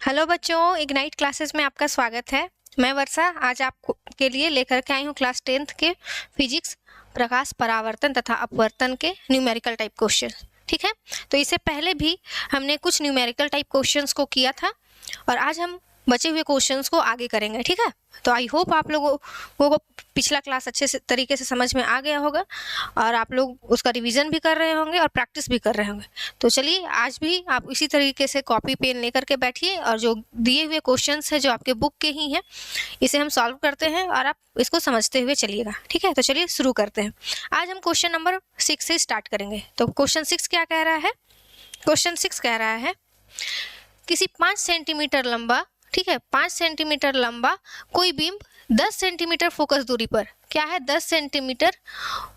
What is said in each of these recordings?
Hello बच्चों, ignite classes में आपका स्वागत है। मैं वर्षा आज आपके लिए लेकर के आई हूँ क्लास 10th के फिजिक्स प्रकाश परावर्तन तथा अपवर्तन के न्यूमेरिकल टाइप क्वेश्चन। ठीक है, तो इससे पहले भी हमने कुछ न्यूमेरिकल टाइप क्वेश्चंस को किया था और आज हम बचे हुए क्वेश्चंस को आगे करेंगे। ठीक है, तो आई होप आप लोगों को पिछला क्लास अच्छे से तरीके से समझ में आ गया होगा और आप लोग उसका रिवीजन भी कर रहे होंगे और प्रैक्टिस भी कर रहे होंगे। तो चलिए आज भी आप इसी तरीके से कॉपी पेन लेकर के बैठिए और जो दिए हुए क्वेश्चंस है जो आपके बुक के ही हैं इसे हम सॉल्व करते हैं और आप इसको समझते हुए चलिएगा। ठीक है, तो चलिए शुरू करते हैं। आज हम क्वेश्चन नंबर 6 से स्टार्ट करेंगे। तो क्वेश्चन 6 क्या कह रहा है? क्वेश्चन 6 कह रहा है किसी 5 सेंटीमीटर लंबा, ठीक है, 5 सेंटीमीटर लंबा कोई बीम 10 सेंटीमीटर फोकस दूरी पर, क्या है, 10 सेंटीमीटर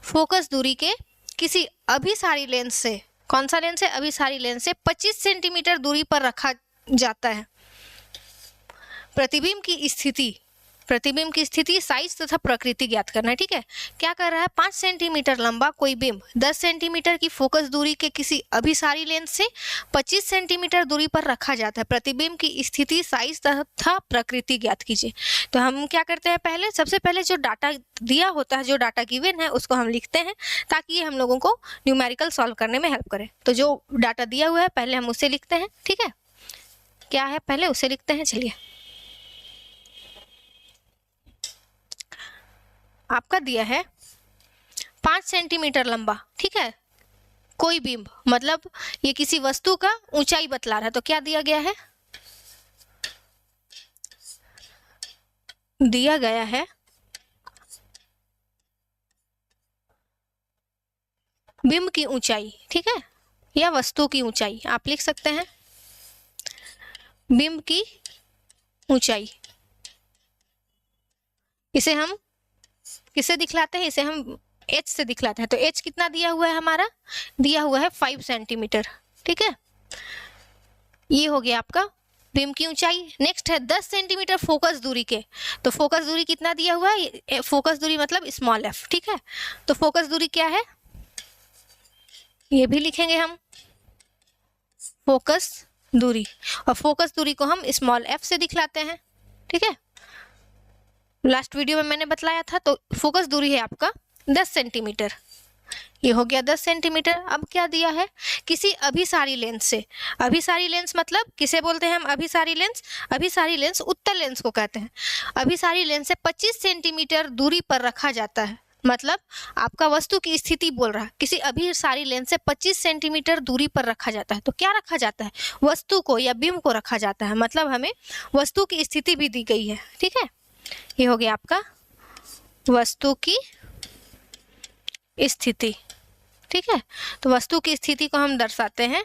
फोकस दूरी के किसी अभिसारी लेंस से, कौन सा लेंस है, अभिसारी लेंस से 25 सेंटीमीटर दूरी पर रखा जाता है। प्रतिबिंब की स्थिति, साइज तथा प्रकृति ज्ञात करना है। ठीक है, क्या कर रहा है, 5 सेंटीमीटर लंबा कोई बिंब 10 सेंटीमीटर की फोकस दूरी के किसी अभिसारी लेंस से 25 सेंटीमीटर दूरी पर रखा जाता है। प्रतिबिंब की स्थिति, साइज तथा प्रकृति ज्ञात कीजिए। तो हम क्या करते हैं, पहले सबसे पहले जो डाटा दिया होता है, जो डाटा गिवन है उसको हम लिखते हैं ताकि ये हम लोगों को न्यूमेरिकल सॉल्व करने में हेल्प करे। तो जो डाटा दिया हुआ है पहले हम उसे लिखते हैं। ठीक है, क्या है, पहले उसे लिखते हैं। चलिए, आपका दिया है 5 सेंटीमीटर लंबा, ठीक है, कोई बिंब, मतलब ये किसी वस्तु का ऊंचाई बतला रहा है। तो क्या दिया गया है, दिया गया है बिंब की ऊंचाई, ठीक है, या वस्तु की ऊंचाई आप लिख सकते हैं। बिंब की ऊंचाई, इसे हम किससे दिखलाते हैं, इसे हम h से दिखलाते हैं। तो h कितना दिया हुआ है, हमारा दिया हुआ है 5 सेंटीमीटर। ठीक है, ये हो गया आपका बिंब की ऊंचाई। नेक्स्ट है 10 सेंटीमीटर फोकस दूरी के। तो फोकस दूरी कितना दिया हुआ है, फोकस दूरी मतलब स्मॉल f। ठीक है, तो फोकस दूरी क्या है, ये भी लिखेंगे हम, फोकस दूरी, और फोकस दूरी को हम स्मॉल f से दिखलाते हैं। ठीक है, लास्ट वीडियो में मैंने बतलाया था। तो फोकस दूरी है आपका 10 सेंटीमीटर, ये हो गया 10 सेंटीमीटर। अब क्या दिया है, किसी अभिसारी लेंस से, अभिसारी लेंस मतलब किसे बोलते हैं हम, अभिसारी लेंस, अभिसारी लेंस उत्तल लेंस को कहते हैं। अभिसारी लेंस से 25 सेंटीमीटर दूरी पर रखा जाता है, मतलब आपका वस्तु की स्थिति बोल रहा है, किसी अभिसारी लेंस से 25 सेंटीमीटर दूरी पर रखा जाता है। तो क्या रखा जाता है, वस्तु को या बिंब को रखा जाता है, मतलब हमें वस्तु की स्थिति भी दी गई है। ठीक है, ये हो गया आपका वस्तु की स्थिति। ठीक है, तो वस्तु की स्थिति को हम दर्शाते हैं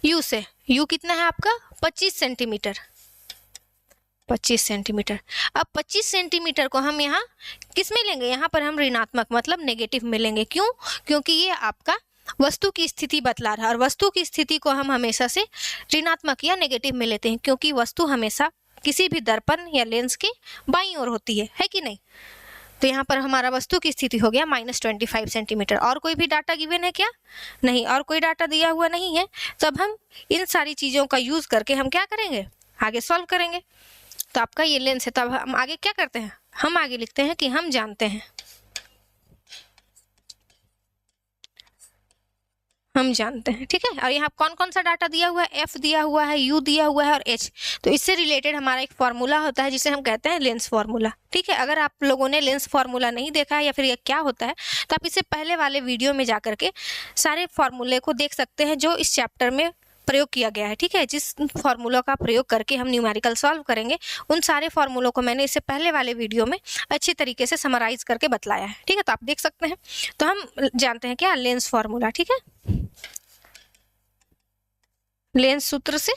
U से। U कितना है आपका, 25 सेंटीमीटर, 25 सेंटीमीटर। अब 25 सेंटीमीटर को हम यहाँ किस में लेंगे, यहाँ पर हम ऋणात्मक मतलब नेगेटिव में लेंगे। क्यों, क्योंकि ये आपका वस्तु की स्थिति बतला रहा है और वस्तु की स्थिति को हम हमेशा से ऋणात्मक या नेगेटिव में लेते हैं, क्योंकि वस्तु हमेशा किसी भी दर्पण या लेंस के बाईं ओर होती है कि नहीं। तो यहाँ पर हमारा वस्तु की स्थिति हो गया -25 सेंटीमीटर। और कोई भी डाटा गिवन है क्या, नहीं, और कोई डाटा दिया हुआ नहीं है। तो अब हम इन सारी चीज़ों का यूज़ करके हम क्या करेंगे, आगे सॉल्व करेंगे। तो आपका ये लेंस है, तब हम आगे क्या करते हैं, हम आगे लिखते हैं कि हम जानते हैं, हम जानते हैं। ठीक है, और यहाँ कौन कौन सा डाटा दिया हुआ है, एफ दिया हुआ है, यू दिया हुआ है और एच। तो इससे रिलेटेड हमारा एक फॉर्मूला होता है जिसे हम कहते हैं लेंस फार्मूला। ठीक है, अगर आप लोगों ने लेंस फार्मूला नहीं देखा है या फिर ये क्या होता है, तो आप इससे पहले वाले वीडियो में जाकर के सारे फॉर्मूले को देख सकते हैं जो इस चैप्टर में प्रयोग किया गया है। ठीक है, जिस फॉर्मूला का प्रयोग करके हम न्यूमेरिकल सॉल्व करेंगे, उन सारे फॉर्मूलों को मैंने इससे पहले वाले वीडियो में अच्छी तरीके से समराइज करके बतलाया है। ठीक है, तो आप देख सकते हैं। तो हम जानते हैं क्या, लेंस फार्मूला। ठीक है, लेंस सूत्र से,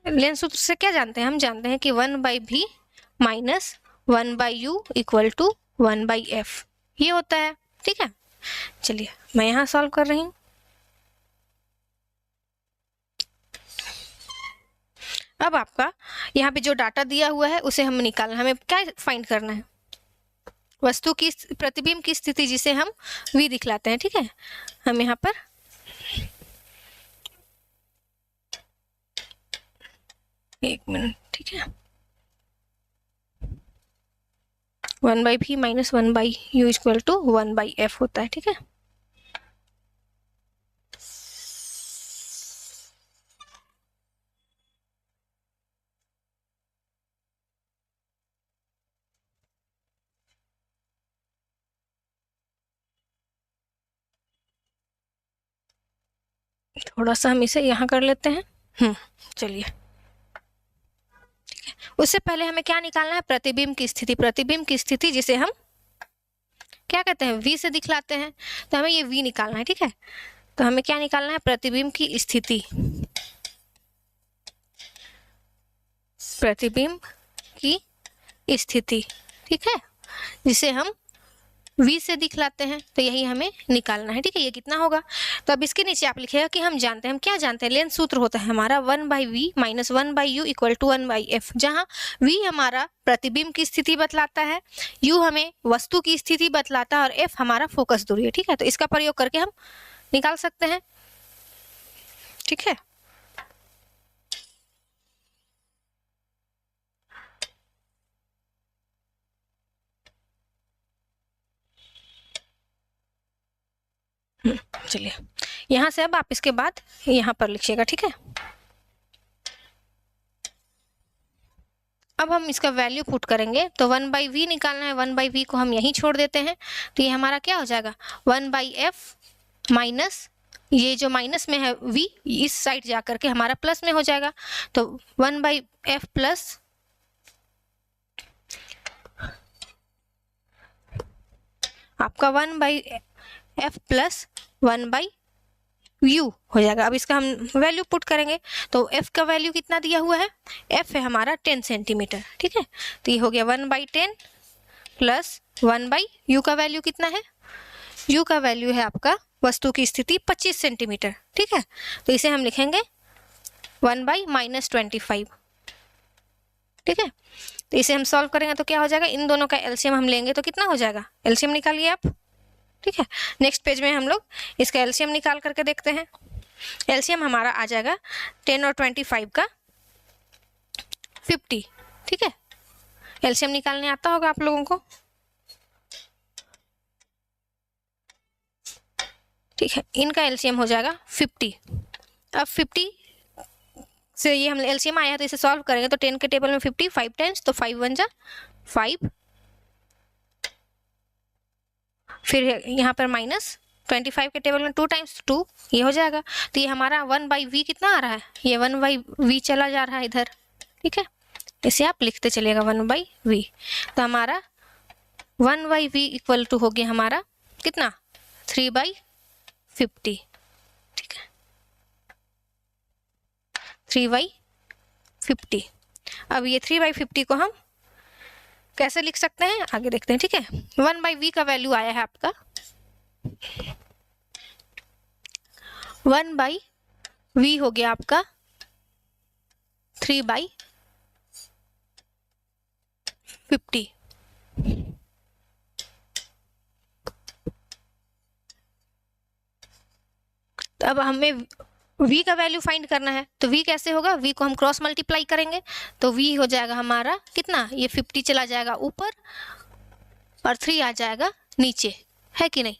लेंस सूत्र से क्या जानते हैं, हम जानते हैं कि 1/v minus 1/u equal to 1/f, ये होता है। ठीक है, चलिए मैं यहाँ सॉल्व कर रही हूँ। अब आपका यहाँ पे जो डाटा दिया हुआ है उसे हम निकालना, हमें क्या फाइंड करना है, वस्तु की प्रतिबिंब की स्थिति जिसे हम v दिखलाते हैं। ठीक है, हम यहाँ पर एक मिनट, ठीक है। 1/v minus 1/u equal to 1/f होता है, ठीक है। थोड़ा सा हम इसे यहाँ कर लेते हैं। चलिए, उससे पहले हमें क्या निकालना है? प्रतिबिंब की स्थिति। प्रतिबिंब की स्थिति जिसे हम क्या कहते हैं? v से दिखलाते हैं, तो हमें ये v निकालना है, ठीक है। तो हमें क्या निकालना है? प्रतिबिंब की स्थिति। प्रतिबिंब की स्थिति, ठीक है, जिसे हम v से दिखलाते हैं, तो यही हमें निकालना है, ठीक है। ये कितना होगा? तो अब इसके नीचे आप लिखिएगा कि हम जानते हैं, हम क्या जानते हैं? लेंथ सूत्र होता है हमारा 1/v minus 1/u equal to 1/f, जहाँ v हमारा प्रतिबिंब की स्थिति बतलाता है, u हमें वस्तु की स्थिति बतलाता है और f हमारा फोकस दूरी है, ठीक है। तो इसका प्रयोग करके हम निकाल सकते हैं, ठीक है। चलिए, यहाँ से अब आप इसके बाद यहाँ पर लिखिएगा, ठीक है। अब हम इसका वैल्यू पुट करेंगे, तो 1/v निकालना है। 1/v को हम यहीं छोड़ देते हैं, तो ये हमारा क्या हो जाएगा? 1/f माइनस, ये जो माइनस में है v इस साइड जा करके हमारा प्लस में हो जाएगा, तो 1/f प्लस आपका 1/f प्लस 1/u हो जाएगा। अब इसका हम वैल्यू पुट करेंगे, तो f का वैल्यू कितना दिया हुआ है? f है हमारा 10 सेंटीमीटर, ठीक है। तो ये हो गया 1/10 प्लस 1/u का वैल्यू कितना है? u का वैल्यू है आपका वस्तु की स्थिति 25 सेंटीमीटर, ठीक है। तो इसे हम लिखेंगे 1/-25, ठीक है। तो इसे हम सॉल्व करेंगे तो क्या हो जाएगा? इन दोनों का एलसीएम हम लेंगे तो कितना हो जाएगा? एलसीएम निकालिए आप, ठीक है। नेक्स्ट पेज में हम लोग इसका एलसीएम निकाल करके देखते हैं। एलसीएम हमारा आ जाएगा 10 और 25 का 50, ठीक है। एलसीएम निकालने आता होगा आप लोगों को, ठीक है। इनका एलसीएम हो जाएगा 50। अब 50 से ये हम एलसीएम आया है, तो इसे सॉल्व करेंगे तो 10 के टेबल में 50 5 टाइम्स, तो 5 1 जा 5, फिर यहाँ पर माइनस 25 के टेबल में 2 टाइम्स 2, ये हो जाएगा। तो ये हमारा 1/v कितना आ रहा है? ये 1/v चला जा रहा है इधर, ठीक है। इसे आप लिखते चलिएगा 1/v। तो हमारा 1/v इक्वल टू हो गया हमारा कितना? 3/50, ठीक है, 3/50। अब ये 3/50 को हम कैसे लिख सकते हैं आगे देखते हैं, ठीक है। 1/v का वैल्यू आया है आपका 1/v हो गया आपका 3/50। तो अब हमें v का वैल्यू फाइंड करना है, तो v कैसे होगा? v को हम क्रॉस मल्टीप्लाई करेंगे, तो v हो जाएगा हमारा कितना? ये 50 चला जाएगा ऊपर और 3 आ जाएगा नीचे, है कि नहीं?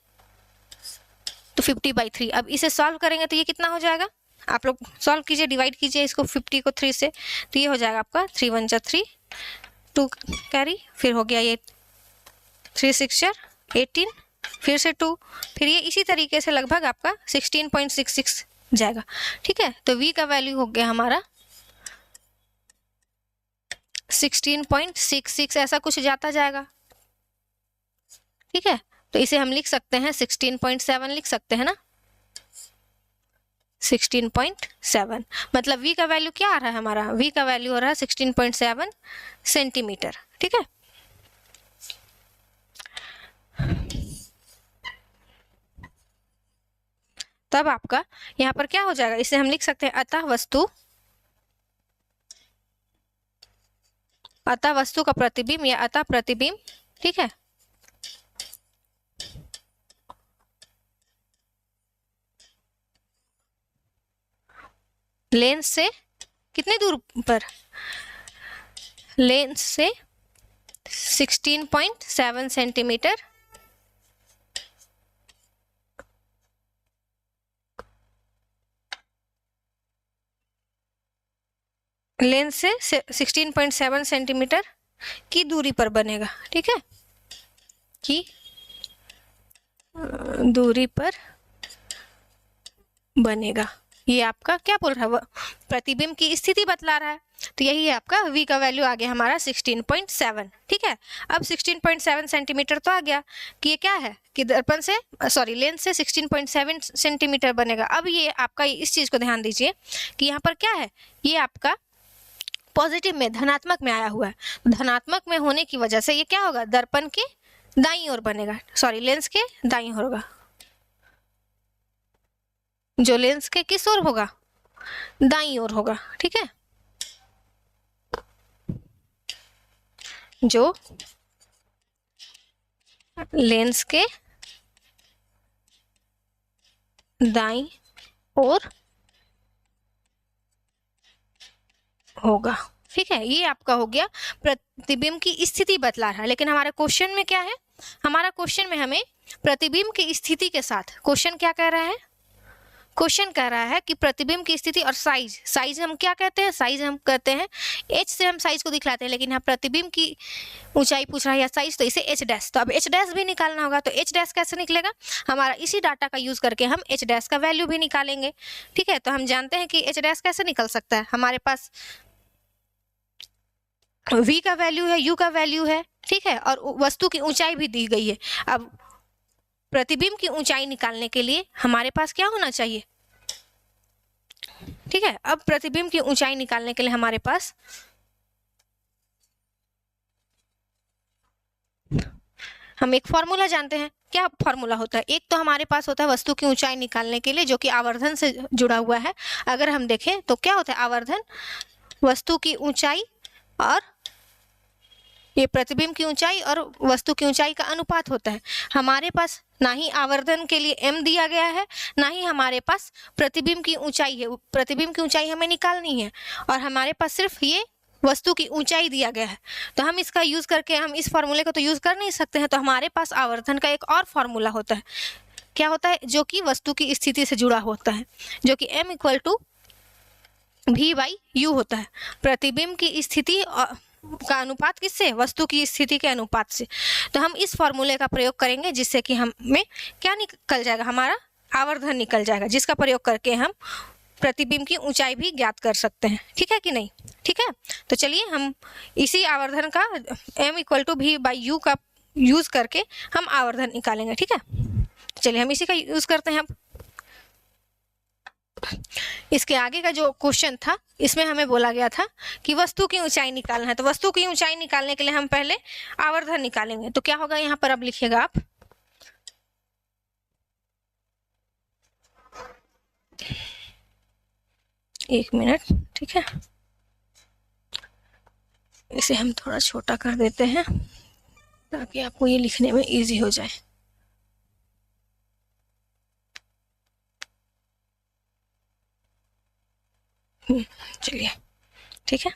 तो 50/3। अब इसे सॉल्व करेंगे तो ये कितना हो जाएगा? आप लोग सॉल्व कीजिए, डिवाइड कीजिए इसको 50 को 3 से, तो ये हो जाएगा आपका 3 1 जा 3, 2 कैरी, फिर हो गया ये 3 6 जा 18, फिर से 2, फिर ये इसी तरीके से लगभग आपका 16.66 जाएगा, ठीक है। तो v का वैल्यू हो गया हमारा 16.66, ऐसा कुछ जाता जाएगा, ठीक है। तो इसे हम लिख सकते हैं 16.7 लिख सकते हैं ना, 16.7। मतलब v का वैल्यू क्या आ रहा है हमारा? v का वैल्यू हो रहा है 16.7 सेंटीमीटर, ठीक है। तब आपका यहाँ पर क्या हो जाएगा? इसे हम लिख सकते हैं अतः वस्तु का प्रतिबिंब या अतः प्रतिबिंब, ठीक है, लेंस से कितने दूर पर? लेंस से 16.7 सेंटीमीटर लेंस से 16.7 सेंटीमीटर की दूरी पर बनेगा। ठीक है, की दूरी पर बनेगा। ये आपका क्या बोल रहा है, प्रतिबिंब की स्थिति बतला रहा है। तो यही है आपका v का वैल्यू आ गया हमारा 16.7। ठीक है, अब 16.7 सेंटीमीटर तो आ गया कि ये क्या है कि दर्पण से लेंस से 16.7 सेंटीमीटर बनेगा। अब ये आपका इस चीज को ध्यान दीजिए कि यहाँ पर क्या है, ये आपका पॉजिटिव में धनात्मक में आया हुआ है। धनात्मक में होने की वजह से ये क्या होगा, दर्पण के दाईं ओर बनेगा, लेंस के दाईं ओर होगा। जो लेंस के किस ओर होगा, दाईं ओर होगा। ठीक है, जो लेंस के दाईं ओर होगा। ठीक है, ये आपका हो गया प्रतिबिंब की स्थिति बतला रहा है। लेकिन हमारे क्वेश्चन में क्या है, हमारा क्वेश्चन में हमें प्रतिबिंब की स्थिति के साथ क्वेश्चन क्या कह रहा है, क्वेश्चन कह रहा है कि प्रतिबिंब की स्थिति और साइज हम क्या कहते हैं, साइज हम कहते हैं h से हम साइज को दिखलाते हैं। लेकिन यहाँ प्रतिबिंब की ऊंचाई पूछ रहा है या साइज, तो इसे h डैश, तो अब h डैश भी निकालना होगा। तो h डैश कैसे निकलेगा, हमारा इसी डाटा का यूज करके हम h डैश का वैल्यू भी निकालेंगे। ठीक है, तो हम जानते हैं कि h डैश कैसे निकल सकता है, हमारे पास v का वैल्यू है, u का वैल्यू है। ठीक है, और वस्तु की ऊंचाई भी दी गई है। अब प्रतिबिंब की ऊंचाई निकालने के लिए हमारे पास क्या होना चाहिए, ठीक है, अब प्रतिबिंब की ऊंचाई निकालने के लिए हमारे पास हम एक फॉर्मूला जानते हैं। क्या फॉर्मूला होता है, एक तो हमारे पास होता है वस्तु की ऊंचाई निकालने के लिए जो कि आवर्धन से जुड़ा हुआ है। अगर हम देखें तो क्या होता है, आवर्धन वस्तु की ऊंचाई और ये प्रतिबिंब की ऊंचाई और वस्तु की ऊंचाई का अनुपात होता है। हमारे पास ना ही आवर्धन के लिए m दिया गया है, ना ही हमारे पास प्रतिबिंब की ऊंचाई है। प्रतिबिंब की ऊंचाई हमें निकालनी है और हमारे पास सिर्फ ये वस्तु की ऊंचाई दिया गया है। तो हम इसका यूज करके हम इस फॉर्मूले को तो यूज कर नहीं सकते हैं। तो हमारे पास आवर्धन का एक और फॉर्मूला होता है, क्या होता है, जो कि वस्तु की स्थिति से जुड़ा होता है, जो कि m = v/u होता है। प्रतिबिंब की स्थिति का अनुपात किससे, वस्तु की स्थिति के अनुपात से। तो हम इस फॉर्मूले का प्रयोग करेंगे जिससे कि हमें क्या निकल जाएगा, हमारा आवर्धन निकल जाएगा, जिसका प्रयोग करके हम प्रतिबिंब की ऊंचाई भी ज्ञात कर सकते हैं। ठीक है कि नहीं, ठीक है। तो चलिए हम इसी आवर्धन का m = v/u का यूज करके हम आवर्धन निकालेंगे। ठीक है, चलिए हम इसी का यूज करते हैं। इसके आगे का जो क्वेश्चन था इसमें हमें बोला गया था कि वस्तु की ऊंचाई निकालना है। तो वस्तु की ऊंचाई निकालने के लिए हम पहले आवर्धन निकालेंगे। तो क्या होगा, यहाँ पर अब लिखिएगा आप, एक मिनट, ठीक है, इसे हम थोड़ा छोटा कर देते हैं ताकि आपको ये लिखने में इजी हो जाए। चलिए, ठीक है,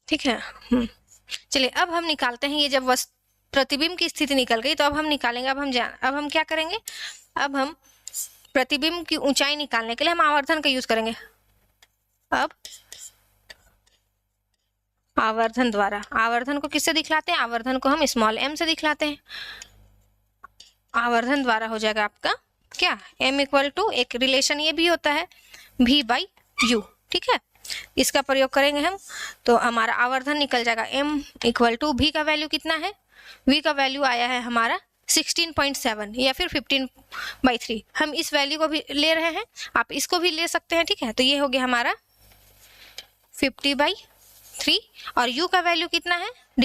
ठीक है। चलिए अब हम निकालते हैं। ये जब प्रतिबिंब की स्थिति निकल गई तो अब हम निकालेंगे। अब हम क्या करेंगे, अब हम प्रतिबिंब की ऊंचाई निकालने के लिए हम आवर्धन का यूज करेंगे। अब आवर्धन द्वारा, आवर्धन को किससे दिखलाते हैं, आवर्धन को हम स्मॉल m से दिखलाते हैं। आवर्धन द्वारा हो जाएगा आपका क्या, m = एक रिलेशन ये भी होता है v/u। ठीक है, इसका प्रयोग करेंगे हम तो हमारा आवर्धन निकल जाएगा। m = v का वैल्यू कितना है, v का वैल्यू आया है हमारा 16.7 या फिर 15/3। हम इस वैल्यू को भी ले रहे हैं, आप इसको भी ले सकते हैं। ठीक है, तो ये हो गया हमारा 50/3 और u का वैल्यू कितना है, /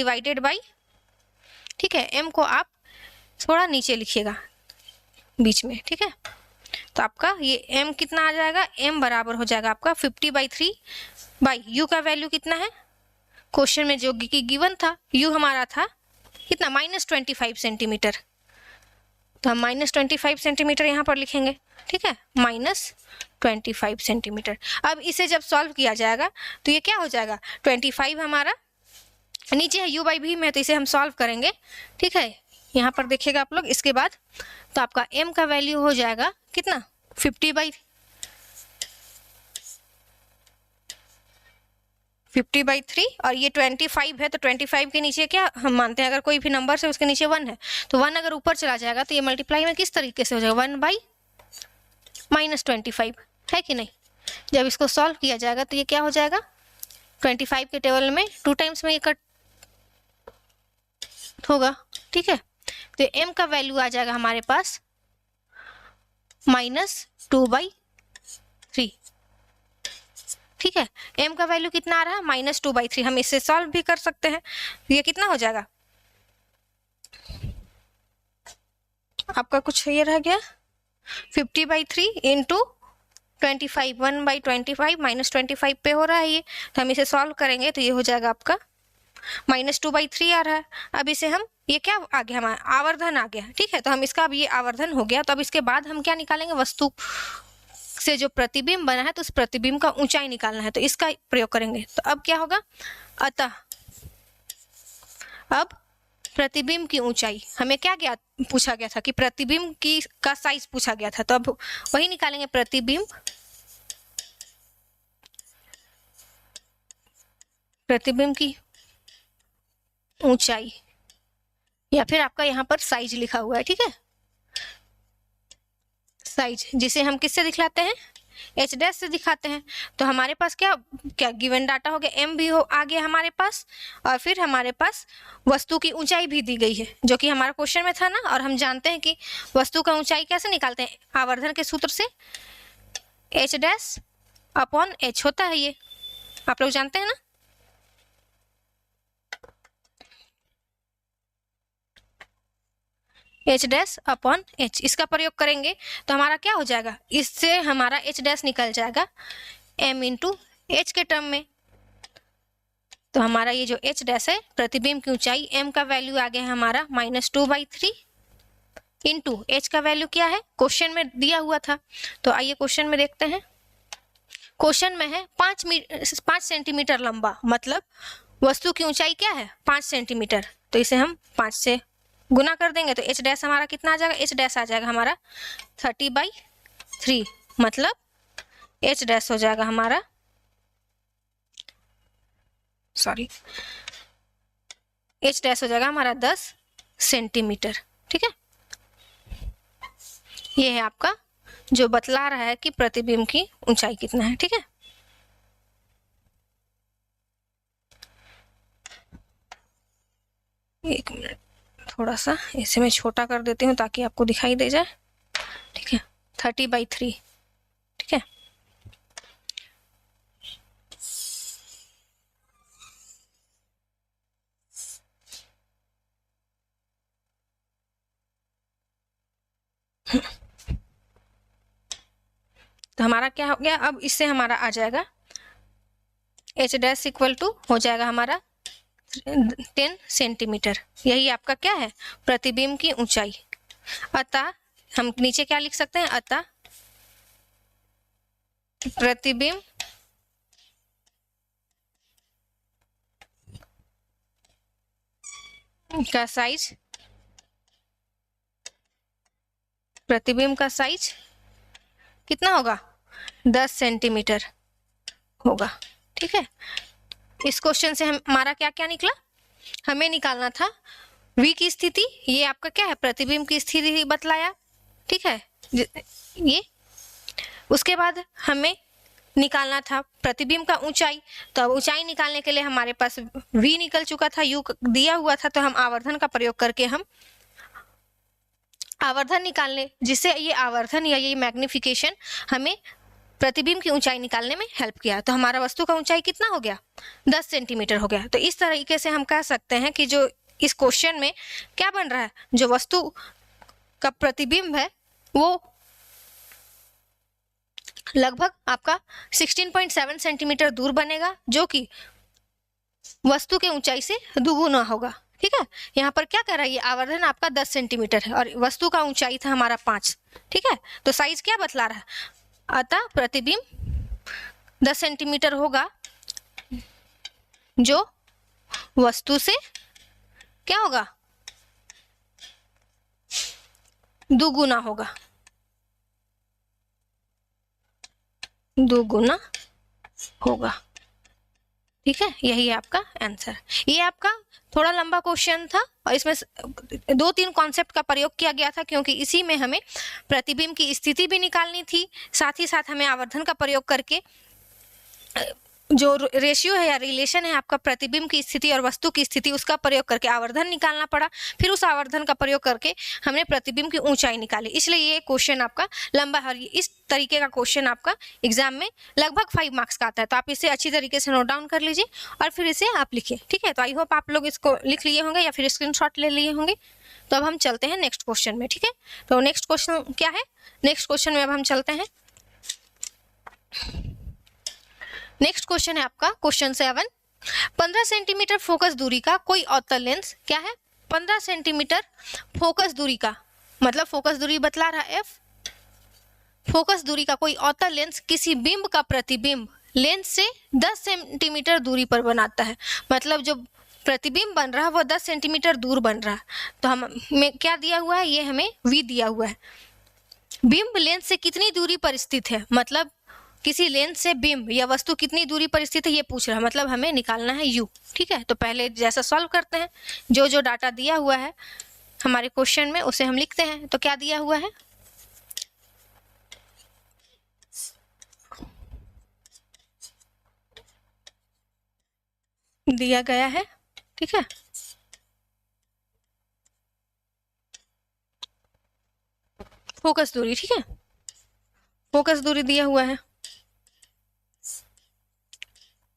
ठीक है, m को आप थोड़ा नीचे लिखिएगा बीच में। ठीक है, तो आपका ये m कितना आ जाएगा, m बराबर हो जाएगा आपका 50/3 u का वैल्यू कितना है, क्वेश्चन में जो कि गिवन था u हमारा था कितना, -25 सेंटीमीटर। तो हम -25 सेंटीमीटर यहाँ पर लिखेंगे, ठीक है, -25 सेंटीमीटर। अब इसे जब सॉल्व किया जाएगा तो ये क्या हो जाएगा, 25 हमारा नीचे है u/v में, तो इसे हम सॉल्व करेंगे, ठीक है, यहाँ पर देखिएगा आप लोग। इसके बाद तो आपका m का वैल्यू हो जाएगा कितना, 50/3 और ये 25 है, तो 25 के नीचे क्या हम मानते हैं, अगर कोई भी नंबर से उसके नीचे 1 है तो 1 अगर ऊपर चला जाएगा तो ये मल्टीप्लाई में किस तरीके से हो जाएगा, 1/-25 है कि नहीं। जब इसको सॉल्व किया जाएगा तो ये क्या हो जाएगा, 25 के टेबल में 2 टाइम्स में ये कट होगा, ठीक है। तो m का वैल्यू आ जाएगा हमारे पास -2/3, ठीक है। m का वैल्यू कितना आ रहा है, -2/3। हम इससे सॉल्व भी कर सकते हैं, ये कितना हो जाएगा आपका, कुछ ये रह गया 50/3 इंटू 25, 1/25 -25 पे हो रहा है ये, तो हम इसे सॉल्व करेंगे तो ये हो जाएगा आपका -2/3 आ रहा है। अब इसे हम, ये क्या आ गया हमारा, आवर्धन आ गया, ठीक है। तो हम इसका अब ये आवर्धन हो गया, तो अब इसके बाद हम क्या निकालेंगे, वस्तु से जो प्रतिबिंब बना है तो उस प्रतिबिंब का ऊंचाई निकालना है, तो इसका प्रयोग करेंगे। तो अब क्या होगा, अतः अब प्रतिबिंब की ऊंचाई, हमें क्या पूछा गया था कि प्रतिबिंब की का साइज पूछा गया था, तो अब वही निकालेंगे, प्रतिबिंब की ऊंचाई, या फिर आपका यहाँ पर साइज लिखा हुआ है, ठीक है, साइज, जिसे हम किससे दिखलाते हैं, h' से दिखाते हैं। तो हमारे पास क्या क्या गिवन डाटा हो गया, m भी हो आ गया हमारे पास, और फिर हमारे पास वस्तु की ऊंचाई भी दी गई है, जो कि हमारा क्वेश्चन में था ना। और हम जानते हैं कि वस्तु का ऊंचाई कैसे निकालते हैं, आवर्धन के सूत्र से, h'/h होता है, ये आप लोग जानते हैं ना। h'/h, इसका प्रयोग करेंगे तो हमारा क्या हो जाएगा, इससे हमारा h' निकल जाएगा m इंटू h के टर्म में। तो हमारा ये जो h' है, प्रतिबिंब की ऊंचाई, m का वैल्यू आ गया है हमारा -2/3 इंटू h का वैल्यू क्या है, क्वेश्चन में दिया हुआ था। तो आइए क्वेश्चन में देखते हैं। क्वेश्चन में है 5 सेंटीमीटर लंबा, मतलब वस्तु की ऊंचाई क्या है, 5 सेंटीमीटर। तो इसे हम 5 से गुना कर देंगे तो h' हमारा कितना आ जाएगा, h' आ जाएगा हमारा 30/3, मतलब h' हो जाएगा हमारा, सॉरी, h' हो जाएगा हमारा 10 सेंटीमीटर, ठीक है। ये है आपका जो बतला रहा है कि प्रतिबिंब की ऊंचाई कितना है, ठीक है। एक मिनट, थोड़ा सा इसे मैं छोटा कर देती हूँ ताकि आपको दिखाई दे जाए, ठीक है, 30/3, ठीक है। तो हमारा क्या हो गया, अब इससे हमारा आ जाएगा h' इक्वल टू हो जाएगा हमारा 10 सेंटीमीटर। यही आपका क्या है, प्रतिबिंब की ऊंचाई। अतः हम नीचे क्या लिख सकते हैं, अतः प्रतिबिंब का साइज, प्रतिबिंब का साइज कितना होगा, 10 सेंटीमीटर होगा, ठीक है। इस क्वेश्चन से हमारा क्या क्या निकला, हमें निकालना था v की स्थिति, ये आपका क्या है, प्रतिबिंब की स्थिति बतलाया, ठीक है। ये उसके बाद हमें निकालना था प्रतिबिंब का ऊंचाई, तो अब ऊंचाई निकालने के लिए हमारे पास v निकल चुका था, u दिया हुआ था, तो हम आवर्धन का प्रयोग करके हम आवर्धन निकाल लें, जिससे ये आवर्धन या ये मैग्निफिकेशन हमें प्रतिबिंब की ऊंचाई निकालने में हेल्प किया। तो हमारा वस्तु का ऊंचाई कितना हो गया, 10 सेंटीमीटर हो गया। तो इस तरीके से हम कह सकते हैं कि जो इस क्वेश्चन में क्या बन रहा है, जो वस्तु का प्रतिबिंब है वो लगभग आपका 16.7 सेंटीमीटर दूर बनेगा, जो कि वस्तु के ऊंचाई से दुगुना होगा, ठीक है, यहाँ पर क्या कर रहा है, ये आवर्धन आपका 10 सेंटीमीटर है और वस्तु का ऊंचाई था हमारा 5। ठीक है, तो साइज क्या बतला रहा है, अतः प्रतिबिंब 10 सेंटीमीटर होगा, जो वस्तु से क्या होगा, दुगुना होगा, दुगुना होगा। ठीक है, यही है आपका आंसर। ये आपका थोड़ा लंबा क्वेश्चन था और इसमें 2-3 कॉन्सेप्ट का प्रयोग किया गया था, क्योंकि इसी में हमें प्रतिबिंब की स्थिति भी निकालनी थी, साथ ही साथ हमें आवर्धन का प्रयोग करके जो रेशियो है या रिलेशन है आपका प्रतिबिंब की स्थिति और वस्तु की स्थिति, उसका प्रयोग करके आवर्धन निकालना पड़ा। फिर उस आवर्धन का प्रयोग करके हमने प्रतिबिंब की ऊंचाई निकाली, इसलिए ये क्वेश्चन आपका लंबा है और इस तरीके का क्वेश्चन आपका एग्जाम में लगभग 5 मार्क्स का आता है। तो आप इसे अच्छी तरीके से नोट डाउन कर लीजिए और फिर इसे आप लिखिए। ठीक है, तो आई होप आप लोग इसको लिख लिए होंगे या फिर स्क्रीनशॉट ले लिए होंगे। तो अब हम चलते हैं नेक्स्ट क्वेश्चन में। ठीक है, तो नेक्स्ट क्वेश्चन क्या है, नेक्स्ट क्वेश्चन में अब हम चलते हैं। नेक्स्ट क्वेश्चन है आपका क्वेश्चन 7। 15 सेंटीमीटर फोकस दूरी का कोई अवतल लेंस, क्या है, 15 सेंटीमीटर फोकस दूरी का, मतलब फोकस दूरी बतला रहा है एफ, फोकस दूरी का कोई अवतल लेंस किसी बिंब का प्रतिबिंब लेंस से 10 सेंटीमीटर दूरी पर बनाता है। मतलब जो प्रतिबिंब बन रहा है वो 10 सेंटीमीटर दूर बन रहा है। तो हमें क्या दिया हुआ है, ये हमें v दिया हुआ है। बिंब लेंस से कितनी दूरी पर स्थित है, मतलब किसी लेंस से बिंब या वस्तु कितनी दूरी पर स्थित है ये पूछ रहा है, मतलब हमें निकालना है u। ठीक है, तो पहले जैसा सॉल्व करते हैं, जो जो डाटा दिया हुआ है हमारे क्वेश्चन में उसे हम लिखते हैं। तो क्या दिया हुआ है, दिया गया है, ठीक है, फोकस दूरी, ठीक है, फोकस दूरी दिया हुआ है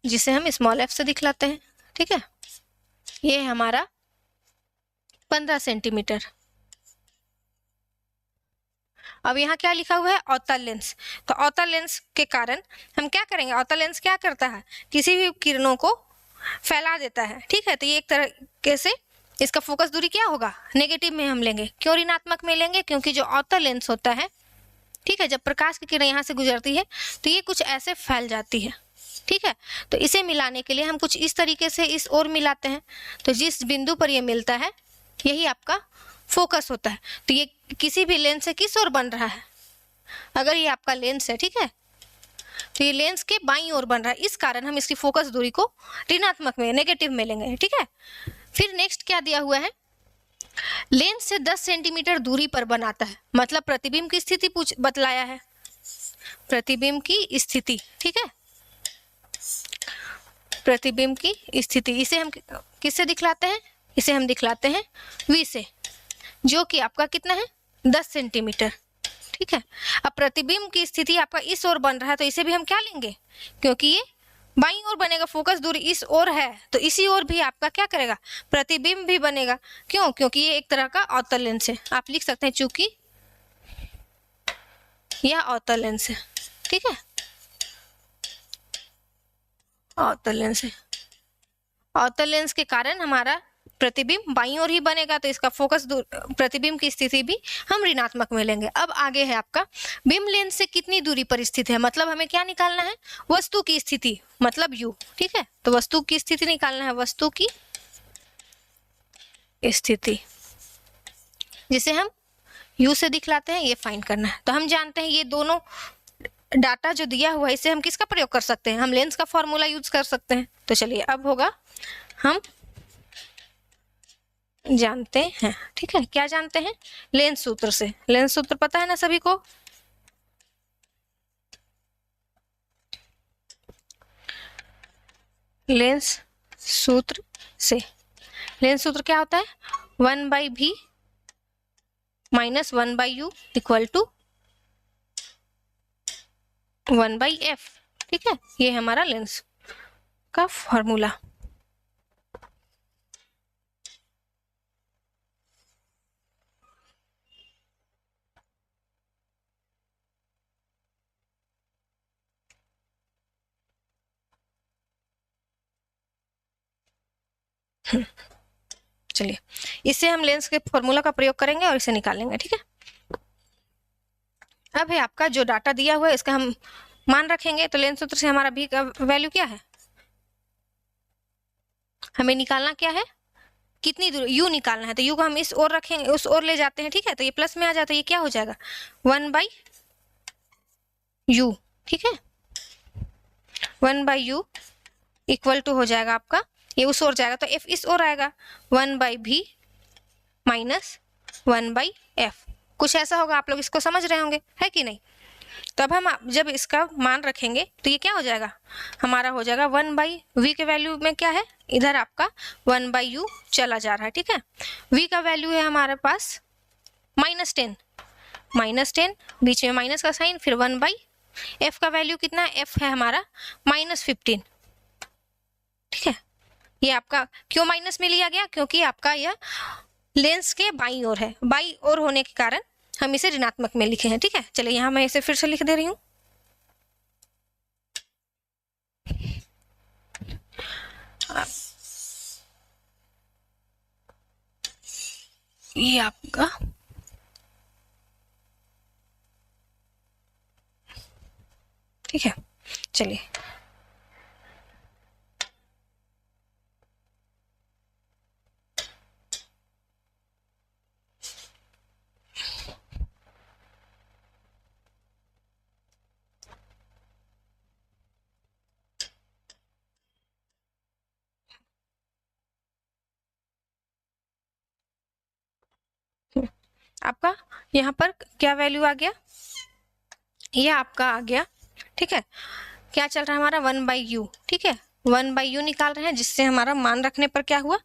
जिसे हम स्मॉल f से दिखलाते हैं। ठीक है, ये है हमारा 15 सेंटीमीटर। अब यहाँ क्या लिखा हुआ है, अवतल लेंस। तो अवतल लेंस के कारण हम क्या करेंगे, अवतल लेंस क्या करता है, किसी भी किरणों को फैला देता है। ठीक है, तो ये एक तरीके से इसका फोकस दूरी क्या होगा, नेगेटिव में हम लेंगे। क्यों ऋणात्मक में लेंगे, क्योंकि जो अवतल लेंस होता है, ठीक है, जब प्रकाश की किरण यहाँ से गुजरती है तो ये कुछ ऐसे फैल जाती है। ठीक है, तो इसे मिलाने के लिए हम कुछ इस तरीके से इस ओर मिलाते हैं, तो जिस बिंदु पर ये मिलता है यही आपका फोकस होता है। तो ये किसी भी लेंस से किस ओर बन रहा है, अगर ये आपका लेंस है, ठीक है, तो ये लेंस के बाईं ओर बन रहा है, इस कारण हम इसकी फोकस दूरी को ऋणात्मक में, नेगेटिव में लेंगे। ठीक है, फिर नेक्स्ट क्या दिया हुआ है, लेंस से 10 सेंटीमीटर दूरी पर बनाता है, मतलब प्रतिबिंब की स्थिति पूछ बतलाया है, प्रतिबिंब की स्थिति। ठीक है, प्रतिबिंब की स्थिति, इसे हम किससे दिखलाते हैं, इसे हम दिखलाते हैं v से, जो कि आपका कितना है, 10 सेंटीमीटर। ठीक है, अब प्रतिबिंब की स्थिति आपका इस ओर बन रहा है, तो इसे भी हम क्या लेंगे, क्योंकि ये बाईं ओर बनेगा, फोकस दूरी इस ओर है, तो इसी ओर भी आपका क्या करेगा, प्रतिबिंब भी बनेगा। क्यों, क्योंकि ये एक तरह का अवतल लेंस है। आप लिख सकते हैं चूंकि यह अवतल लेंस है। ठीक है, अवतल लेंस है, अवतल लेंस के कारण हमारा प्रतिबिंब बाईं ओर ही बनेगा, तो इसका फोकस प्रतिबिंब की स्थिति भी हम ऋणात्मक में लेंगे। अब आगे है आपका बिंब लेंस से कितनी दूरी पर स्थित है, मतलब हमें क्या निकालना है, वस्तु की स्थिति, मतलब u। ठीक है, तो वस्तु की स्थिति निकालना है, वस्तु की स्थिति जिसे हम u से दिखलाते हैं, ये फाइंड करना है। तो हम जानते हैं ये दोनों डाटा जो दिया हुआ है इसे हम किसका प्रयोग कर सकते हैं, हम लेंस का फॉर्मूला यूज कर सकते हैं। तो चलिए अब होगा, हम जानते हैं, ठीक है, क्या जानते हैं, लेंस सूत्र से। लेंस सूत्र पता है ना सभी को, लेंस सूत्र से, लेंस सूत्र क्या होता है, 1/v minus 1/u equal to 1/f। ठीक है, ये हमारा लेंस का फॉर्मूला। चलिए इससे हम लेंस के फॉर्मूला का प्रयोग करेंगे और इसे निकालेंगे, ठीक है। अब है आपका जो डाटा दिया हुआ है इसका हम मान रखेंगे, तो लेंस सूत्र से हमारा भी का वैल्यू क्या है, हमें निकालना क्या है, कितनी दूर u निकालना है, तो u को हम इस ओर रखेंगे, उस ओर ले जाते हैं, ठीक है। तो ये प्लस में आ जाता है, ये क्या हो जाएगा 1/u, ठीक है। 1/u इक्वल टू हो जाएगा आपका, ये उस ओर जाएगा तो f इस ओर आएगा 1/v माइनस 1/f, कुछ ऐसा होगा, आप लोग इसको समझ रहे होंगे, है कि नहीं। तो अब हम जब इसका मान रखेंगे तो ये क्या हो जाएगा, हमारा हो जाएगा 1/v के वैल्यू में क्या है, इधर आपका 1/u चला जा रहा है, ठीक है। v का वैल्यू है हमारे पास -10, बीच में माइनस का साइन, फिर 1/f का वैल्यू कितना है, f है हमारा -15, ठीक है। ये आपका क्यों माइनस में लिया गया, क्योंकि आपका यह लेंस के बाईं ओर है, बाईं ओर होने के कारण हम इसे ऋणात्मक में लिखे हैं, ठीक है। चलिए यहाँ मैं इसे फिर से लिख दे रही हूँ। ये आपका ठीक है, चलिए आपका यहाँ पर क्या वैल्यू आ गया, ये आपका आ गया, ठीक है। क्या चल रहा है हमारा 1/u, ठीक है, 1/u निकाल रहे हैं, जिससे हमारा मान रखने पर क्या हुआ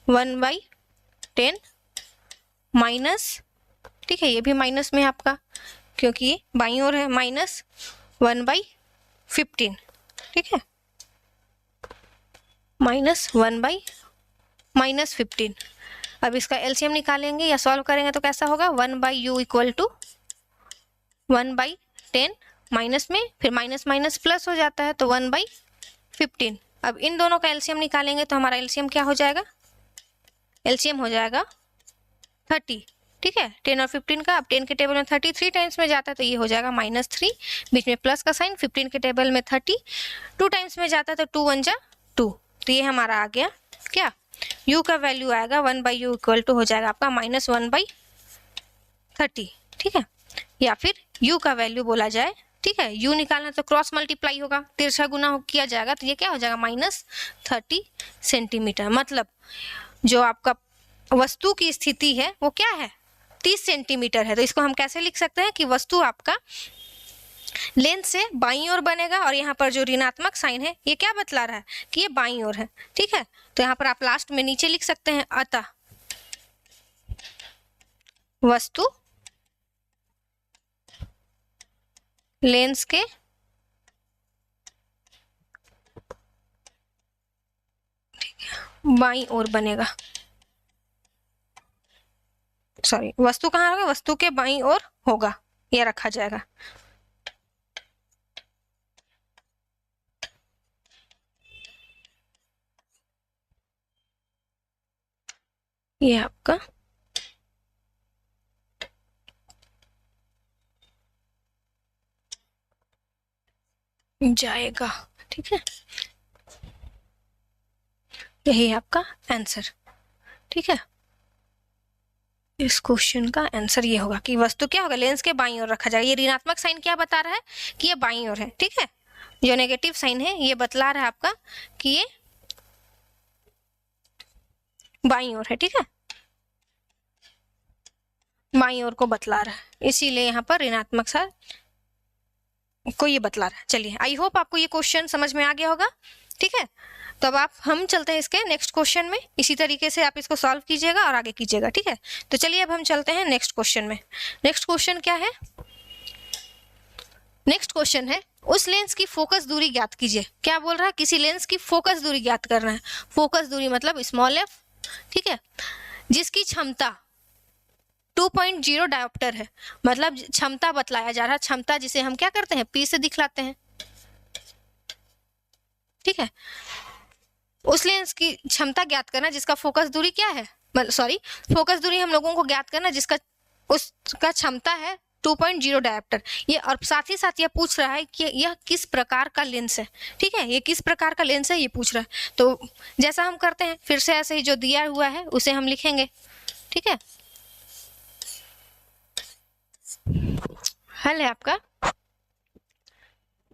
1/10 माइनस, ठीक है, ये भी माइनस में आपका, क्योंकि ये बाईं ओर है, माइनस 1/15, ठीक है, -15। अब इसका एलसीएम निकालेंगे या सॉल्व करेंगे तो कैसा होगा, 1/u इक्वल टू 1/10 माइनस में, फिर माइनस माइनस प्लस हो जाता है तो 1/15। अब इन दोनों का एलसीएम निकालेंगे तो हमारा एलसीएम क्या हो जाएगा, एलसीएम हो जाएगा 30, ठीक है। 10 और 15 का, अब 10 के टेबल में 30 3 टाइम्स में जाता है तो ये हो जाएगा -3, बीच में प्लस का साइन, 15 के टेबल में 30 2 टाइम्स में जाता है तो 2 1 जा 2, तो ये हमारा आ गया क्या, u का वैल्यू आएगा 1/u इक्वल टू हो जाएगा आपका -1/30, ठीक है। या फिर u का वैल्यू बोला जाए, ठीक है, u निकालना तो क्रॉस मल्टीप्लाई होगा, तिरछा गुना किया जाएगा तो ये क्या हो जाएगा -30 सेंटीमीटर। मतलब जो आपका वस्तु की स्थिति है वो क्या है 30 सेंटीमीटर है, तो इसको हम कैसे लिख सकते हैं कि वस्तु आपका लेंस से बाईं ओर बनेगा, और यहाँ पर जो ऋणात्मक साइन है ये क्या बतला रहा है कि ये बाईं ओर है, ठीक है। तो यहाँ पर आप लास्ट में नीचे लिख सकते हैं, अतः वस्तु लेंस के बाईं ओर बनेगा, सॉरी वस्तु कहाँ होगा, वस्तु के बाईं ओर होगा, ये रखा जाएगा। ये आपका जाएगा, ठीक है, यही आपका आंसर, ठीक है। इस क्वेश्चन का आंसर ये होगा कि वस्तु क्या होगा, लेंस के बाईं ओर रखा जाएगा। ये ऋणात्मक साइन क्या बता रहा है कि ये बाईं ओर है, ठीक है। जो नेगेटिव साइन है ये बतला रहा है आपका कि ये बाईं ओर है, ठीक है, बाईं ओर को बतला रहा है, इसीलिए यहाँ पर ऋणात्मक साइन को ये बतला रहा है। चलिए आई होप आपको ये क्वेश्चन समझ में आ गया होगा, ठीक है। तो अब हम चलते हैं इसके नेक्स्ट क्वेश्चन में, इसी तरीके से आप इसको सॉल्व कीजिएगा और आगे कीजिएगा, ठीक है। तो चलिए अब हम चलते हैं नेक्स्ट क्वेश्चन में। नेक्स्ट क्वेश्चन क्या है, नेक्स्ट क्वेश्चन है उस लेंस की फोकस दूरी ज्ञात कीजिए। क्या बोल रहा है, किसी लेंस की फोकस दूरी ज्ञात करना है। फोकस दूरी मतलब स्मॉल f, ठीक है, जिसकी क्षमता 2.0 डायोप्टर है, मतलब क्षमता बतलाया जा रहा है, क्षमता जिसे हम क्या करते हैं p से दिखलाते हैं, ठीक है। उस लेंस की क्षमता ज्ञात करना जिसका फोकस दूरी क्या है सॉरी, फोकस दूरी हम लोगों को ज्ञात करना जिसका उसका क्षमता है 2.0 डायोप्टर। ये और साथ ही साथ ये पूछ रहा है कि यह किस प्रकार का लेंस है। ठीक है, ये किस प्रकार का लेंस है ये पूछ रहा है। तो जैसा हम करते हैं फिर से ऐसे ही जो दिया हुआ है उसे हम लिखेंगे। ठीक है, हल है आपका,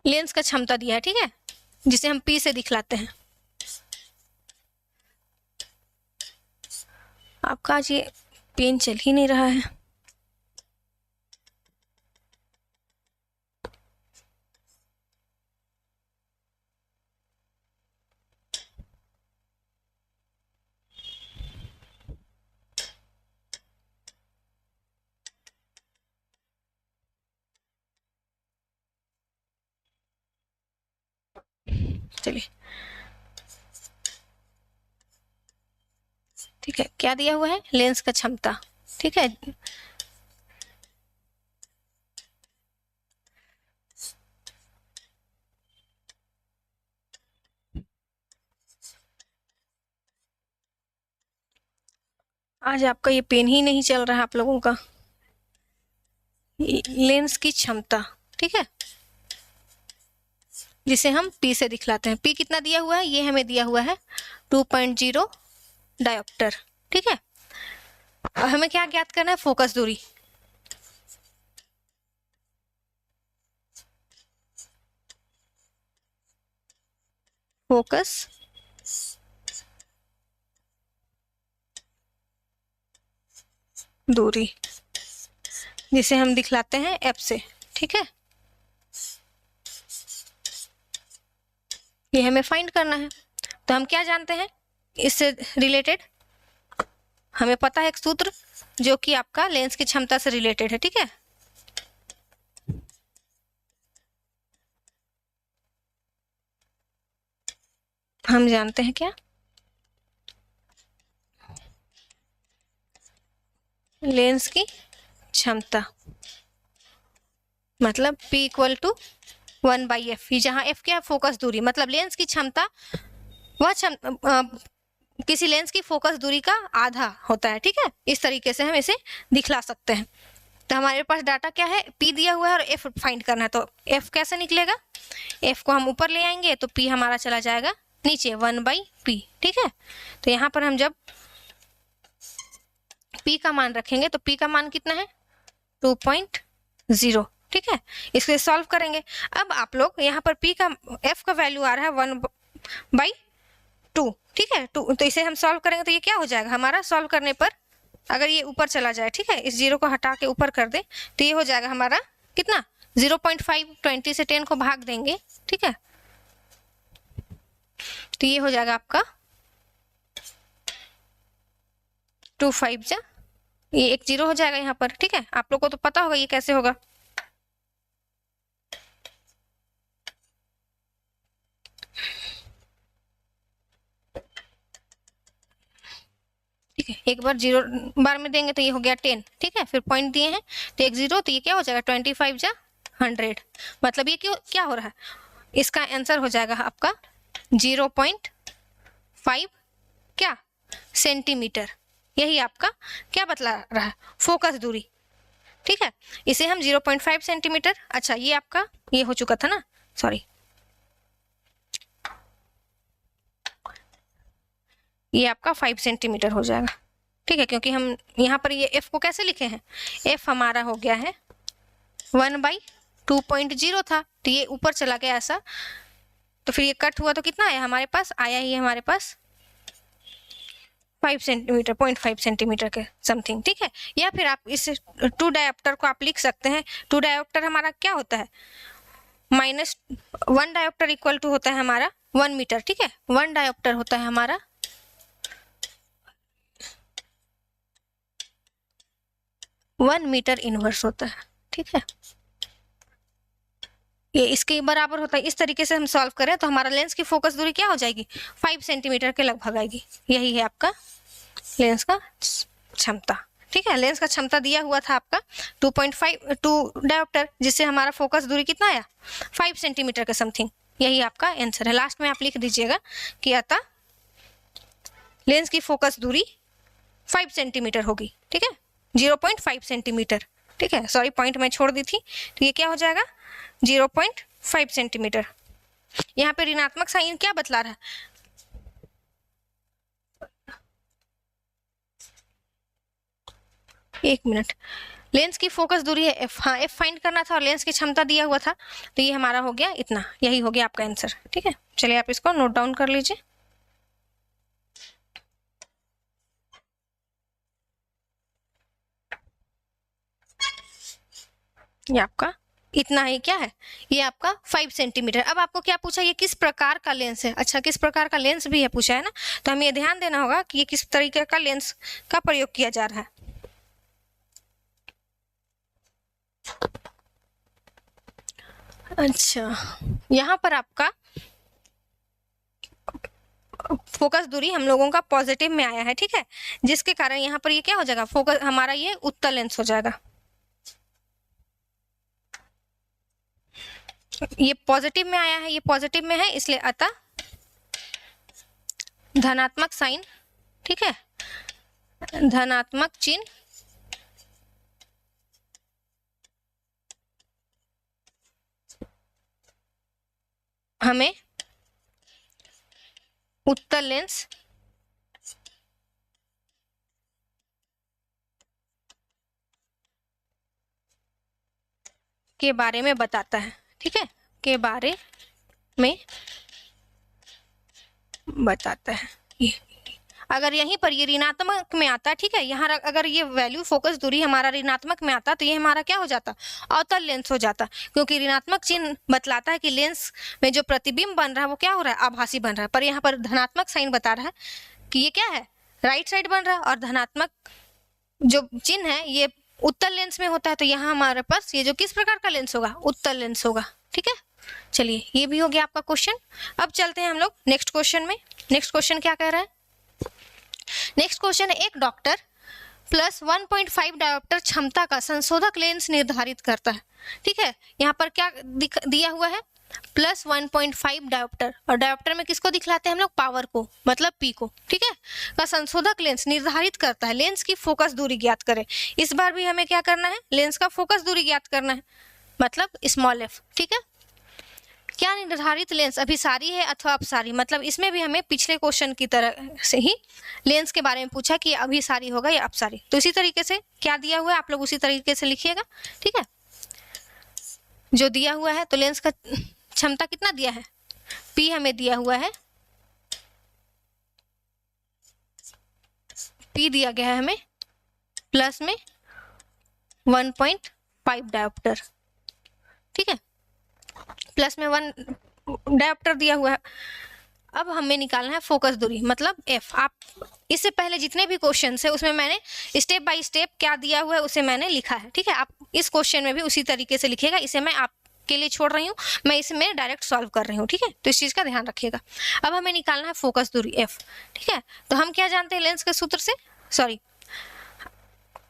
लेंस का क्षमता दिया है। ठीक है, जिसे हम P से दिखलाते हैं। आपका आज ये पेन चल ही नहीं रहा है। चलिए, ठीक है, क्या दिया हुआ है, लेंस का क्षमता। ठीक है, आज आपका ये पेन ही नहीं चल रहा है आप लोगों का। लेंस की क्षमता, ठीक है, जिसे हम P से दिखलाते हैं। P कितना दिया हुआ है, ये हमें दिया हुआ है 2.0 डायोप्टर। ठीक है, और हमें क्या ज्ञात करना है, फोकस दूरी। फोकस दूरी जिसे हम दिखलाते हैं F से। ठीक है, ये हमें फाइंड करना है। तो हम क्या जानते हैं इससे रिलेटेड, हमें पता है एक सूत्र जो कि आपका लेंस की क्षमता से रिलेटेड है। ठीक है, हम जानते हैं क्या, लेंस की क्षमता मतलब P इक्वल टू 1/f, जहां F क्या है, फोकस दूरी। मतलब लेंस की क्षमता वह किसी लेंस की फोकस दूरी का आधा होता है। ठीक है, इस तरीके से हम इसे दिखला सकते हैं। तो हमारे पास डाटा क्या है, P दिया हुआ है और F फाइंड करना है। तो F कैसे निकलेगा, F को हम ऊपर ले आएंगे तो P हमारा चला जाएगा नीचे 1/p। ठीक है, तो यहाँ पर हम जब P का मान रखेंगे तो P का मान कितना है, 2.0। ठीक है, इसको सॉल्व करेंगे। अब आप लोग यहाँ पर P का F का वैल्यू आ रहा है 1/2। ठीक है, तो इसे हम सॉल्व करेंगे तो ये क्या हो जाएगा हमारा, सॉल्व करने पर अगर ये ऊपर चला जाए, ठीक है, इस 0 को हटा के ऊपर कर दे तो ये हो जाएगा हमारा कितना, 0.5। 20 से 10 को भाग देंगे। ठीक है, तो ये हो जाएगा आपका 2.5 जा, ये एक 0 हो जाएगा यहाँ पर। ठीक है, आप लोग को तो पता होगा ये कैसे होगा। ठीक है, एक बार 0 बार में देंगे तो ये हो गया 10। ठीक है, फिर पॉइंट दिए हैं तो एक 0, तो ये क्या हो जाएगा 25 जा 100। मतलब ये क्यों क्या हो रहा है, इसका आंसर हो जाएगा आपका 0.5 क्या सेंटीमीटर। यही आपका क्या बतला रहा है, फोकस दूरी। ठीक है, इसे हम 0.5 सेंटीमीटर, अच्छा ये आपका ये हो चुका था ना, सॉरी, ये आपका 5 सेंटीमीटर हो जाएगा। ठीक है, क्योंकि हम यहाँ पर ये F को कैसे लिखे हैं, F हमारा हो गया है 1/2.0 था, तो ये ऊपर चला गया ऐसा, तो फिर ये कट हुआ तो कितना आया हमारे पास, आया ही हमारे पास 5 सेंटीमीटर, 0.5 सेंटीमीटर के समथिंग। ठीक है, या फिर आप इस 2 डायोप्टर को आप लिख सकते हैं, 2 डायोप्टर हमारा क्या होता है, -1 डायोप्टर इक्वल टू होता है हमारा 1 मीटर। ठीक है, 1 डायोप्टर होता है हमारा 1 मीटर इनवर्स होता है। ठीक है, ये इसके बराबर होता है। इस तरीके से हम सॉल्व करें तो हमारा लेंस की फोकस दूरी क्या हो जाएगी, 5 सेंटीमीटर के लगभग आएगी। यही है आपका लेंस का क्षमता। ठीक है, लेंस का क्षमता दिया हुआ था आपका 2 डायोप्टर, जिससे हमारा फोकस दूरी कितना आया, 5 सेंटीमीटर के समथिंग। यही आपका आंसर है। लास्ट में आप लिख दीजिएगा कि अतः लेंस की फोकस दूरी 5 सेंटीमीटर होगी, ठीक है, 0.5 सेंटीमीटर, ठीक है, सॉरी पॉइंट मैं छोड़ दी थी, तो ये क्या हो जाएगा 0.5 सेंटीमीटर। यहाँ पे ऋणात्मक साइन क्या बतला रहा है, एक मिनट, लेंस की फोकस दूरी है एफ, हाँ एफ फाइंड करना था और लेंस की क्षमता दिया हुआ था, तो ये हमारा हो गया इतना, यही हो गया आपका आंसर, ठीक है। चलिए आप इसको नोट डाउन कर लीजिए। ये आपका इतना ही क्या है, ये आपका 5 सेंटीमीटर। अब आपको क्या पूछा, ये किस प्रकार का लेंस है, अच्छा किस प्रकार का लेंस भी है पूछा है ना, तो हमें ये ध्यान देना होगा कि ये किस तरीके का लेंस का प्रयोग किया जा रहा है। अच्छा यहाँ पर आपका फोकस दूरी हम लोगों का पॉजिटिव में आया है, ठीक है, जिसके कारण यहाँ पर ये क्या हो जाएगा, फोकस हमारा ये उत्तल लेंस हो जाएगा, ये पॉजिटिव में आया है, ये पॉजिटिव में है, इसलिए अतः धनात्मक साइन, ठीक है, धनात्मक चिन्ह हमें उत्तल लेंस के बारे में बताता है, ठीक है, के बारे में बताता है। अगर यहीं पर ये ऋणात्मक में आता, ठीक है, यहाँ अगर ये वैल्यू फोकस दूरी हमारा ऋणात्मक में आता तो ये हमारा क्या हो जाता, अवतल लेंस हो जाता, क्योंकि ऋणात्मक चिन्ह बतलाता है कि लेंस में जो प्रतिबिंब बन रहा है वो क्या हो रहा है, आभासी बन रहा है, पर यहाँ पर धनात्मक साइन बता रहा है कि ये क्या है, राइट साइड बन रहा है, और धनात्मक जो चिन्ह है ये उत्तल लेंस में होता है, तो यहाँ हमारे पास ये जो किस प्रकार का लेंस होगा, उत्तल लेंस होगा, ठीक है। चलिए ये भी हो गया आपका क्वेश्चन। अब चलते हैं हम लोग नेक्स्ट क्वेश्चन में। नेक्स्ट क्वेश्चन क्या कह रहा है, नेक्स्ट क्वेश्चन है, एक डॉक्टर प्लस 1.5 डायोप्टर क्षमता का संशोधक लेंस निर्धारित करता है, ठीक है, यहाँ पर क्या दिया हुआ है, प्लस 1.5 डायोप्टर, और डायोप्टर में किसको दिखलाते हैं हम लोग, पावर को, मतलब पी को, ठीक है, का संशोधक लेंस निर्धारित करता है, लेंस की फोकस दूरी ज्ञात करें। इस बार भी हमें क्या करना है, लेंस का फोकस दूरी ज्ञात करना है, मतलब स्मॉल एफ, ठीक है। क्या निर्धारित लेंस अभिसारी है अथवा अपसारी, मतलब इसमें भी हमें पिछले क्वेश्चन की तरह से ही लेंस के बारे में पूछा कि अभिसारी होगा या अपसारी, तो इसी तरीके से क्या दिया हुआ है आप लोग उसी तरीके से लिखिएगा, ठीक है, जो दिया हुआ है। तो लेंस का क्षमता कितना दिया है, पी हमें दिया हुआ है, पी दिया गया है हमें प्लस में 1.5 डायोप्टर, ठीक है, प्लस में 1 डायोप्टर दिया हुआ है। अब हमें निकालना है फोकस दूरी, मतलब एफ। आप इससे पहले जितने भी क्वेश्चन है उसमें मैंने स्टेप बाय स्टेप क्या दिया हुआ है उसे मैंने लिखा है, ठीक है, आप इस क्वेश्चन में भी उसी तरीके से लिखिएगा, इसे मैं आपके लिए छोड़ रही हूँ, मैं इसमें डायरेक्ट सॉल्व कर रही हूँ, ठीक है, तो इस चीज़ का ध्यान रखिएगा। अब हमें निकालना है फोकस दूरी एफ, ठीक है, तो हम क्या जानते हैं लेंस के सूत्र से, सॉरी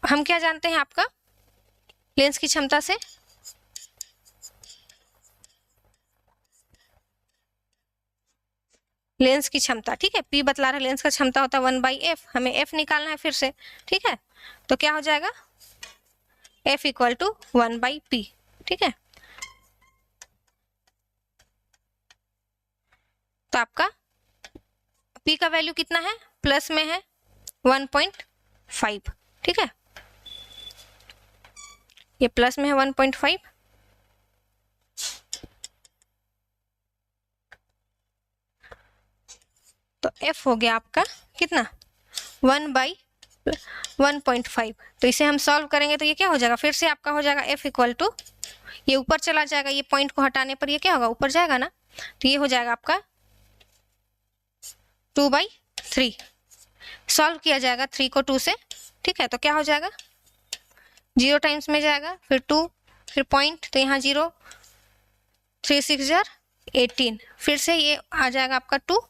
हम क्या जानते हैं आपका लेंस की क्षमता से, लेंस की क्षमता, ठीक है, पी बतला रहा है, लेंस का क्षमता होता है 1/f, हमें f निकालना है फिर से, ठीक है, तो क्या हो जाएगा f इक्वल टू 1/p, ठीक है, तो आपका p का वैल्यू कितना है, प्लस में है 1.5, ठीक है, ये प्लस में है 1.5, तो f हो गया आपका कितना 1/1.5, तो इसे हम सॉल्व करेंगे तो ये क्या हो जाएगा, फिर से आपका हो जाएगा f इक्वल टू, ये ऊपर चला जाएगा, ये पॉइंट को हटाने पर ये क्या होगा, ऊपर जाएगा ना, तो ये हो जाएगा आपका 2/3, सॉल्व किया जाएगा 3 को 2 से, ठीक है, तो क्या हो जाएगा 0 टाइम्स में जाएगा, फिर 2, फिर पॉइंट, तो यहाँ 0, 3 6 जार 18, फिर से ये आ जाएगा आपका 2,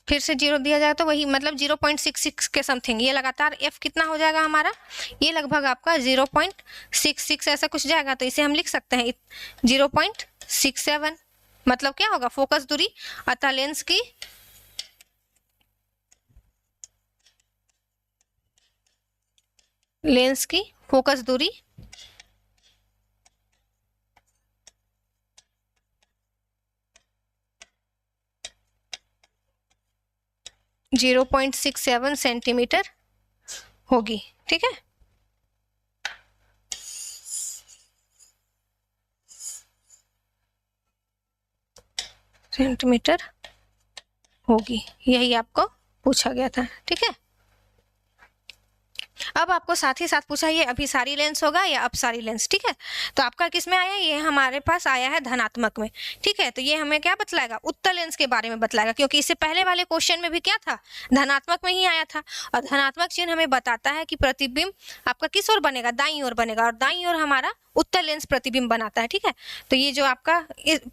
फिर से 0 दिया जाएगा तो वही मतलब 0.66 के समथिंग, ये लगातार f कितना हो जाएगा हमारा, ये लगभग आपका 0.66 ऐसा कुछ जाएगा, तो इसे हम लिख सकते हैं 0.67, मतलब क्या होगा फोकस दूरी अतः लेंस की लेंस की फोकस दूरी 0.67 सेंटीमीटर होगी। ठीक है, सेंटीमीटर होगी, यही आपको पूछा गया था। ठीक है, अब आपको साथ ही साथ पूछा ये अभिसारी लेंस होगा या अपसारी लेंस। ठीक है, तो आपका किस में आया, ये हमारे पास आया है धनात्मक में। ठीक है, तो ये हमें क्या बतलाएगा, उत्तल लेंस के बारे में बतलाएगा, क्योंकि इससे पहले वाले क्वेश्चन में भी क्या था, धनात्मक में ही आया था। और धनात्मक चिन्ह हमें बताता है कि प्रतिबिंब आपका किस ओर बनेगा, दाईं ओर बनेगा, और दाईं ओर हमारा उत्तल लेंस प्रतिबिंब बनाता है। ठीक है, तो ये जो आपका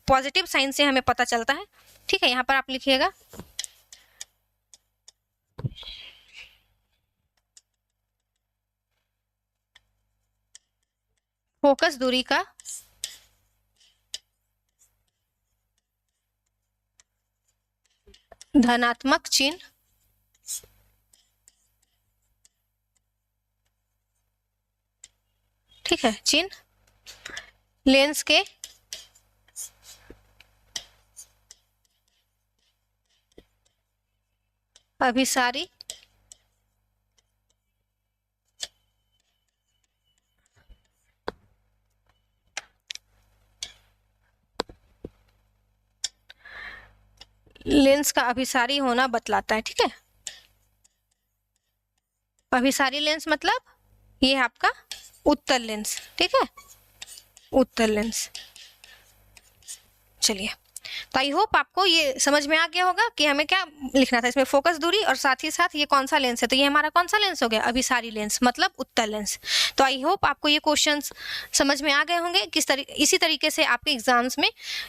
पॉजिटिव साइन से हमें पता चलता है। ठीक है, यहाँ पर आप लिखिएगा फोकस दूरी का धनात्मक चिन्ह ठीक है, चिन्ह लेंस के अभिसारी लेंस का अभिसारी होना बतलाता है। ठीक है, अभिसारी लेंस मतलब ये आपका उत्तल लेंस। ठीक है, उत्तल लेंस। चलिए, तो आई होप आपको ये समझ में आ गया होगा कि हमें क्या लिखना था इसमें, फोकस दूरी और साथ ही साथ ये कौन सा लेंस है। तो ये हमारा कौन सा लेंस हो गया, अभिसारी लेंस मतलब उत्तल लेंस। तो आई होप आपको ये क्वेश्चंस समझ में आ गए होंगे। इसी तरीके से आपके एग्जाम्स में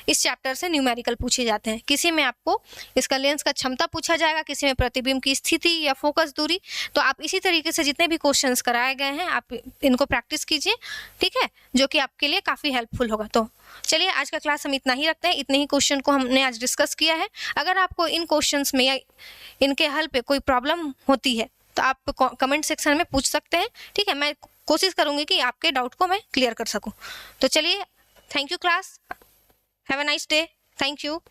इस चैप्टर से न्यूमेरिकल पूछे जाते हैं। किसी में आपको इसका लेंस का क्षमता पूछा जाएगा, किसी में प्रतिबिंब की स्थिति या फोकस दूरी। तो आप इसी तरीके से जितने भी क्वेश्चंस कराए गए हैं आप इनको प्रैक्टिस कीजिए। ठीक है, जो कि आपके लिए काफ़ी हेल्पफुल होगा। तो चलिए, आज का क्लास हम इतना ही रखते हैं। इतने ही क्वेश्चन को हमने आज डिस्कस किया है। अगर आपको इन क्वेश्चंस में या इनके हल पे कोई प्रॉब्लम होती है तो आप कमेंट सेक्शन में पूछ सकते हैं। ठीक है, मैं कोशिश करूंगी कि आपके डाउट को मैं क्लियर कर सकूं। तो चलिए, thank you class, have a nice day, thank you.